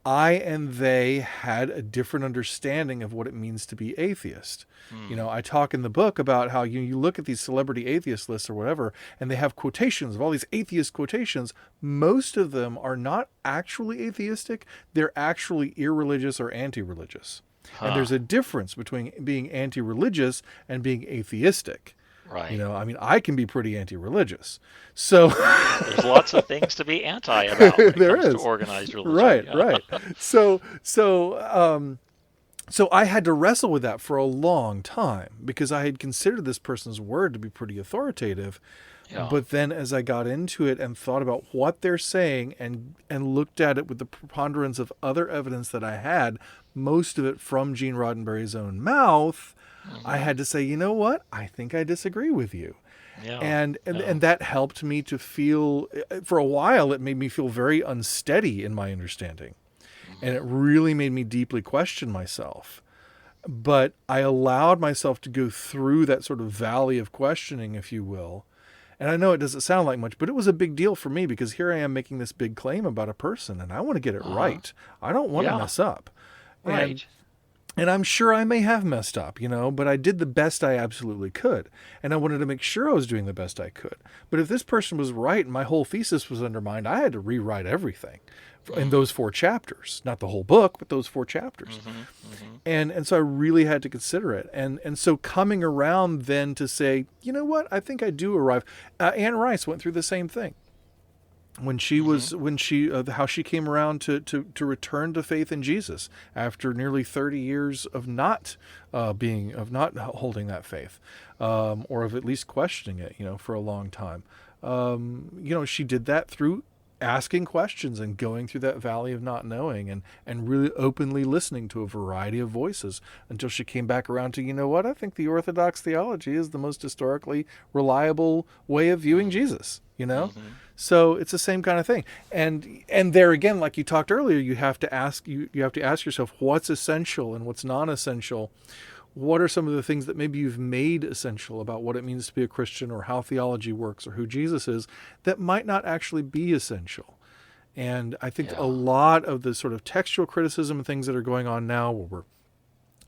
I and they had a different understanding of what it means to be atheist. I talk in the book about how you look at these celebrity atheist lists or whatever, and they have quotations of all these atheist quotations. Most of them are not actually atheistic. They're actually irreligious or anti-religious. And there's a difference between being anti-religious and being atheistic. Right. I can be pretty anti-religious. So there's lots of things to be anti about when it comes to organized religion. Right. So I had to wrestle with that for a long time, because I had considered this person's word to be pretty authoritative. Yeah. But then as I got into it and thought about what they're saying and looked at it with the preponderance of other evidence that I had, most of it from Gene Roddenberry's own mouth, I had to say, you know what? I think I disagree with you. Yeah. And that helped me to feel, for a while, it made me feel very unsteady in my understanding. And it really made me deeply question myself. But I allowed myself to go through that sort of valley of questioning, if you will. And I know it doesn't sound like much, but it was a big deal for me, because here I am making this big claim about a person, and I want to get it right. I don't want to mess up. Right. And I'm sure I may have messed up, but I did the best I absolutely could. And I wanted to make sure I was doing the best I could. But if this person was right and my whole thesis was undermined, I had to rewrite everything in those 4 chapters. Not the whole book, but those 4 chapters. And so I really had to consider it. And so coming around then to say, you know what, I think I do arrive. Anne Rice went through the same thing. When she how she came around to return to faith in Jesus after nearly 30 years of not holding that faith, or of at least questioning it, for a long time. She did that through asking questions and going through that valley of not knowing, and really openly listening to a variety of voices until she came back around to, I think the Orthodox theology is the most historically reliable way of viewing Jesus. Mm-hmm. So it's the same kind of thing. And there again, like you talked earlier, you have to ask yourself what's essential and what's non-essential. What are some of the things that maybe you've made essential about what it means to be a Christian, or how theology works, or who Jesus is, that might not actually be essential? And I think a Yeah. lot of the sort of textual criticism and things that are going on now, where we're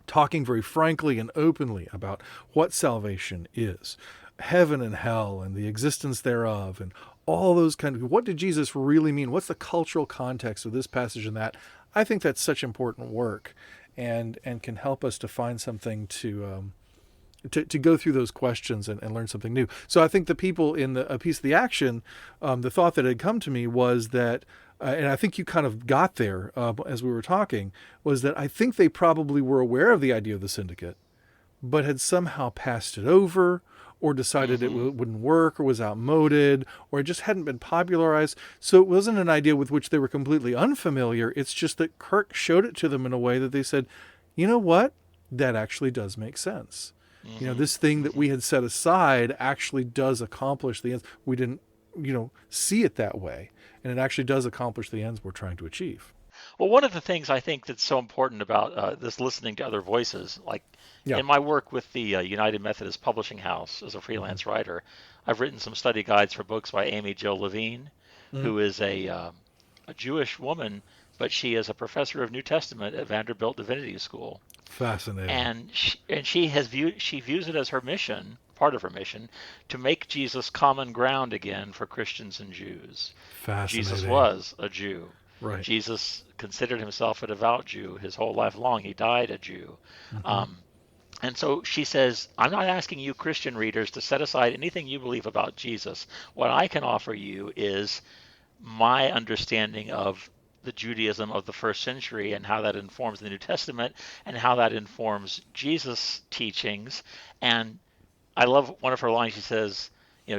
talking very frankly and openly about what salvation is, heaven and hell and the existence thereof, and all those kind of, what did Jesus really mean? What's the cultural context of this passage and that? I think that's such important work, and can help us to find something to go through those questions and learn something new. So I think the people in a piece of the action, the thought that had come to me was that, and I think you kind of got there as we were talking, was that I think they probably were aware of the idea of the syndicate, but had somehow passed it over, or decided it Mm-hmm. wouldn't work, or was outmoded, or it just hadn't been popularized. So it wasn't an idea with which they were completely unfamiliar. It's just that Kirk showed it to them in a way that they said, you know what? That actually does make sense. Mm-hmm. This thing that Mm-hmm. we had set aside actually does accomplish the ends. We didn't, see it that way. And it actually does accomplish the ends we're trying to achieve. Well, one of the things I think that's so important about this listening to other voices, like Yeah. in my work with the United Methodist Publishing House as a Mm-hmm. freelance writer, I've written some study guides for books by Amy Jo Levine, Mm-hmm. who is a Jewish woman, but she is a professor of New Testament at Vanderbilt Divinity School, Fascinating. and she views it as her mission, part of her mission, to make Jesus common ground again for Christians and Jews. Jesus Fascinating. was a Jew. Right. Jesus considered himself a devout Jew his whole life long. He died a Jew. Mm-hmm. Um, and so she says, I'm not asking you, Christian readers, to set aside anything you believe about Jesus. What I can offer you is my understanding of the Judaism of the first century and how that informs the New Testament and how that informs Jesus' teachings. And I love one of her lines. She says,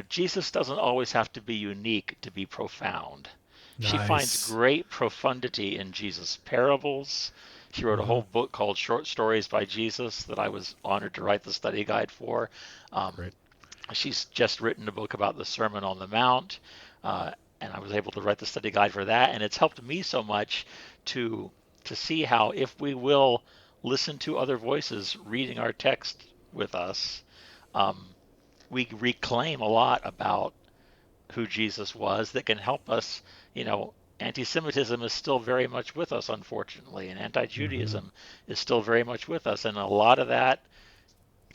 Jesus doesn't always have to be unique to be profound. She finds Nice. great profundity in Jesus' parables. She wrote a Mm-hmm. whole book called Short Stories by Jesus that I was honored to write the study guide for. Um, Great. she's just written a book about the Sermon on the Mount, uh, and I was able to write the study guide for that. And it's helped me so much to see how, if we will listen to other voices reading our text with us, um, we reclaim a lot about who Jesus was that can help us. Anti-Semitism is still very much with us, unfortunately, and Mm-hmm. anti-Judaism is still very much with us, and a lot of that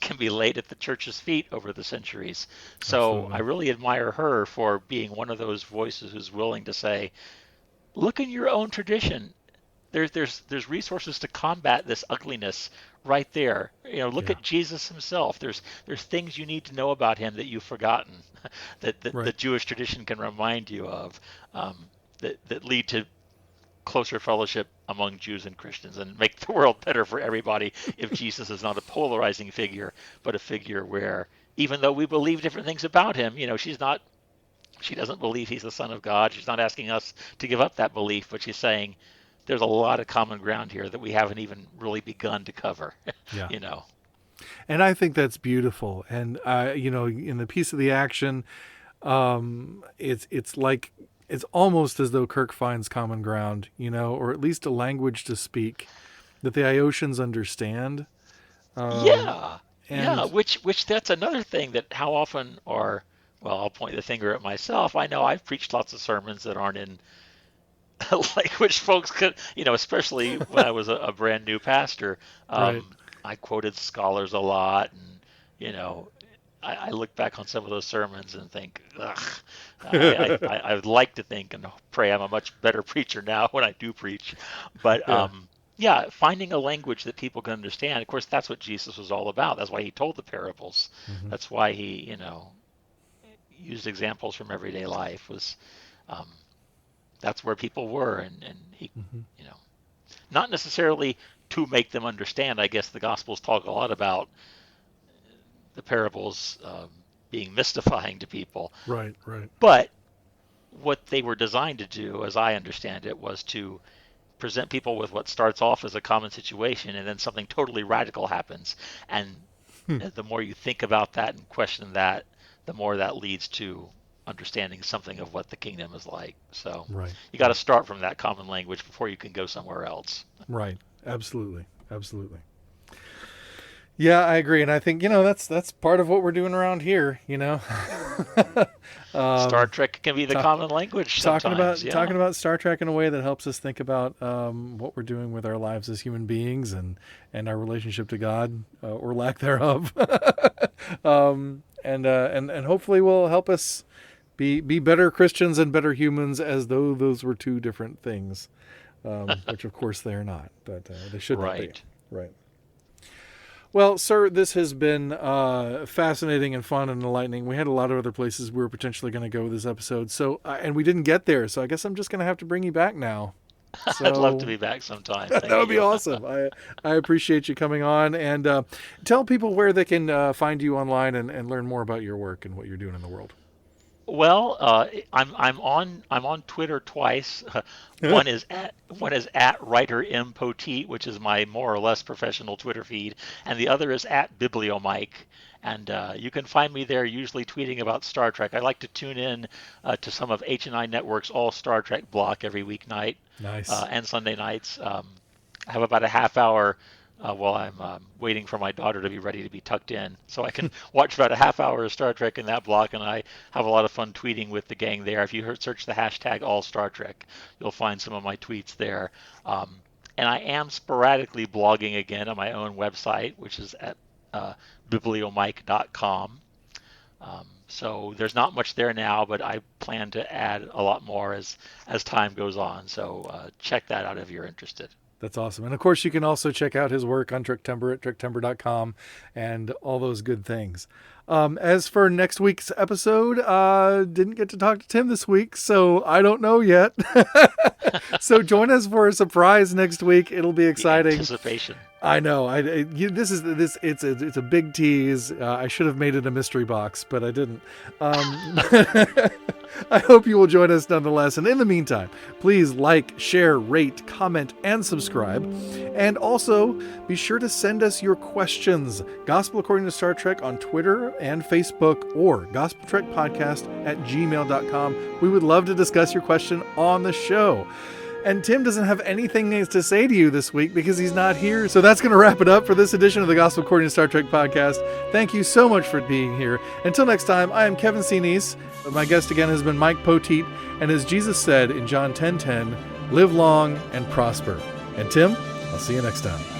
can be laid at the church's feet over the centuries. So I Absolutely. really admire her for being one of those voices who's willing to say, look in your own tradition. There's resources to combat this ugliness right there. Look Yeah. at Jesus himself. There's things you need to know about him that you've forgotten, that the Right. Jewish tradition can remind you of, that lead to closer fellowship among Jews and Christians and make the world better for everybody if Jesus is not a polarizing figure, but a figure where, even though we believe different things about him, she doesn't believe he's the Son of God. She's not asking us to give up that belief, but she's saying there's a lot of common ground here that we haven't even really begun to cover. Yeah. you know. And I think that's beautiful. And in the piece of the action, it's like it's almost as though Kirk finds common ground, or at least a language to speak that the Iosians understand. Um, Yeah, yeah. and Which that's another thing that how often or well, I'll point the finger at myself. I know I've preached lots of sermons that aren't in language folks could, especially when I was a brand new pastor. right. I quoted scholars a lot, and you know, I look back on some of those sermons and think, ugh, I would like to think and pray I'm a much better preacher now when I do preach. But Yeah. yeah, finding a language that people can understand. Of course, that's what Jesus was all about. That's why he told the parables. Hmm. That's why he, used examples from everyday life. Was um, that's where people were, and he, Hmm. you know, not necessarily to make them understand. I guess the Gospels talk a lot about the parables being mystifying to people. Right, right. But what they were designed to do, as I understand it, was to present people with what starts off as a common situation, and then something totally radical happens. And the more you think about that and question that, the more that leads to understanding something of what the kingdom is like. So Right. you got to start from that common language before you can go somewhere else. Right. Absolutely. Absolutely. Yeah, I agree, and I think that's part of what we're doing around here. Star Trek can be the common language sometimes. Talking about Star Trek in a way that helps us think about what we're doing with our lives as human beings and our relationship to God or lack thereof, and hopefully will help us be better Christians and better humans, as though those were two different things, which of course they are not, but they should not be. Right. Well, sir, this has been fascinating and fun and enlightening. We had a lot of other places we were potentially going to go with this episode, so and we didn't get there. So I guess I'm just going to have to bring you back now. So, I'd love to be back sometime. That would be awesome. I appreciate you coming on, and tell people where they can find you online and learn more about your work and what you're doing in the world. Well, I'm on Twitter twice. One is at writer M Poteet, which is my more or less professional Twitter feed, and the other is at Bibliomike. And you can find me there, usually tweeting about Star Trek. I like to tune in to some of H&I Network's All Star Trek block every weeknight. Nice. And Sunday nights. I have about a half hour while I'm waiting for my daughter to be ready to be tucked in. So I can watch about a half hour of Star Trek in that block, and I have a lot of fun tweeting with the gang there. If you search the hashtag #AllStarTrek, you'll find some of my tweets there. And I am sporadically blogging again on my own website, which is at bibliomike.com. So there's not much there now, but I plan to add a lot more as time goes on. So check that out if you're interested. That's awesome. And of course, you can also check out his work on Trektember at trektember.com and all those good things. As for next week's episode, didn't get to talk to Tim this week, so I don't know yet. So join us for a surprise next week. It'll be exciting. The anticipation. I know. It's a big tease. I should have made it a mystery box, but I didn't. I hope you will join us nonetheless. And in the meantime, please like, share, rate, comment, and subscribe. And also be sure to send us your questions. Gospel According to Star Trek on Twitter and Facebook, or gospeltrekpodcast@gmail.com. We would love to discuss your question on the show. And Tim doesn't have anything to say to you this week because he's not here. So that's going to wrap it up for this edition of the Gospel According to Star Trek podcast. Thank you so much for being here. Until next time, I am Kevin Sinise. My guest again has been Mike Poteet. And as Jesus said in John 10:10, live long and prosper. And Tim, I'll see you next time.